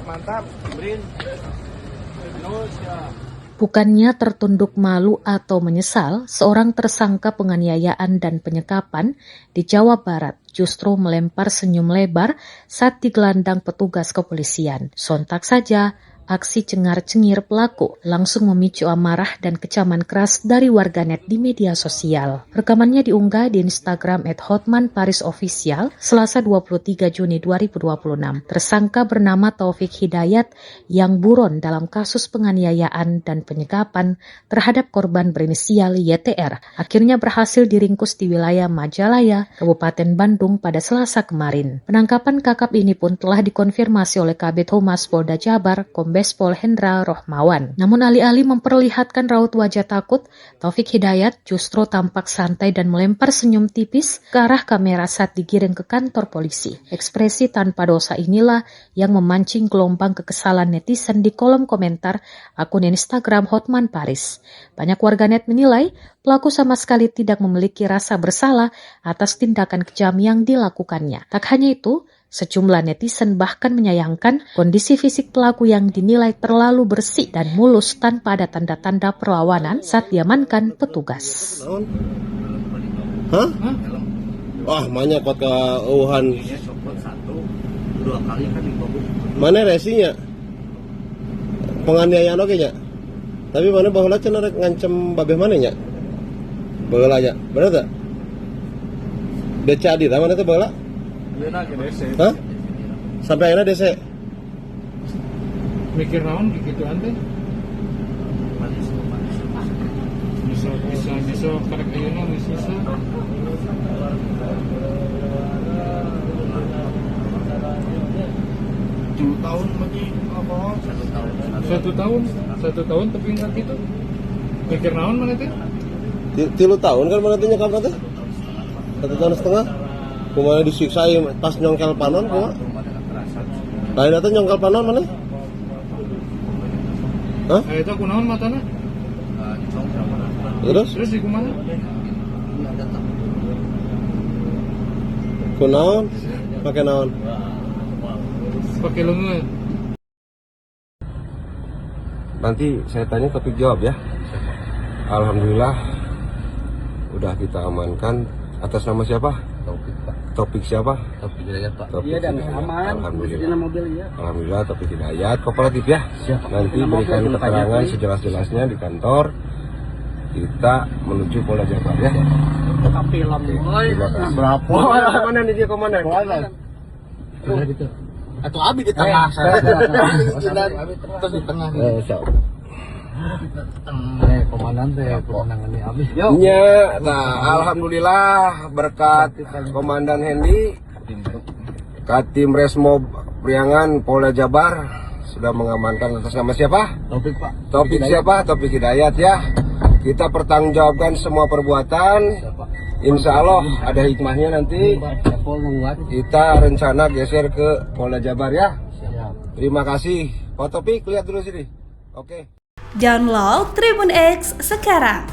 Mantap. Brin. Bukannya tertunduk malu atau menyesal, seorang tersangka penganiayaan dan penyekapan di Jawa Barat justru melempar senyum lebar saat digelandang petugas kepolisian. Sontak saja, aksi cengar-cengir pelaku langsung memicu amarah dan kecaman keras dari warganet di media sosial. Rekamannya diunggah di Instagram @hotmanparisofficial Selasa 23 Juni 2026. Tersangka bernama Taufik Hidayat yang buron dalam kasus penganiayaan dan penyekapan terhadap korban berinisial YTR akhirnya berhasil diringkus di wilayah Majalaya, Kabupaten Bandung pada Selasa kemarin. Penangkapan kakap ini pun telah dikonfirmasi oleh Kabid Humas Polda Jabar, Kombes Pol Hendra Rohmawan. Namun alih-alih memperlihatkan raut wajah takut, Taufik Hidayat justru tampak santai dan melempar senyum tipis ke arah kamera saat digiring ke kantor polisi. Ekspresi tanpa dosa inilah yang memancing gelombang kekesalan netizen di kolom komentar akun Instagram Hotman Paris. Banyak warganet menilai pelaku sama sekali tidak memiliki rasa bersalah atas tindakan kejam yang dilakukannya. Tak hanya itu, sejumlah netizen bahkan menyayangkan kondisi fisik pelaku yang dinilai terlalu bersih dan mulus tanpa ada tanda-tanda perlawanan saat diamankan petugas. Hah? Wah, banyak kot ke Wuhan. Mana resinya? Penganiayaan oke nya? Tapi mana baheula cenah rek ngancem babeh mana nya? Baheula nya. Bener tak? Beca di mana teh baheula? Hah? Sampai akhirnya DC? Mikir naon gitu ante? Bisa karek ayeuna bisa. 7 tahun lagi apa? 1 tahun tapi enggak gitu. Mikir naon mana teh? 3 tahun kan mana teh nyokap teh? 1,5 tahun. Kumaha disiksa pas nyongkel panon kumaha? Lain eta nyongkel panon mana? Hah? Eta kunaon matana? Terus di kumaha? Kunaon? Pakai naon? Pakai leungeun. Nanti saya tanya topik jawab ya. Alhamdulillah udah kita amankan. Atas nama siapa? Taufik, Pak. Topik siapa? Taufik Hidayat, Pak. Taufik Iya, dan Hidayat. aman. Alhamdulillah. Mobil ya. Alhamdulillah Taufik Hidayat kooperatif ya. Siap. Nanti Nama berikan mobil keterangan Pak. sejelas-jelasnya di kantor. Kita menuju Polda Jabar ya. Tapi Terima kasih. berapa? Komandan di dia komandan. Sudah gitu. Atau Abi di tengah. Terus di tengah. Siap. Komandan teh kemenangannya Abi. Ya, nah alhamdulillah berkat Komandan Hendi, Katim Resmob Priangan Polda Jabar sudah mengamankan atas nama siapa? Taufik, Pak. Topik siapa? Topik Hidayat ya. Kita pertanggungjawabkan semua perbuatan. Insya Allah ada hikmahnya nanti. Kita rencana geser ke Polda Jabar ya. Terima kasih. Pak Topik lihat dulu sini. Oke. Download Tribun X sekarang,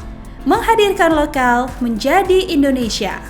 menghadirkan lokal menjadi Indonesia.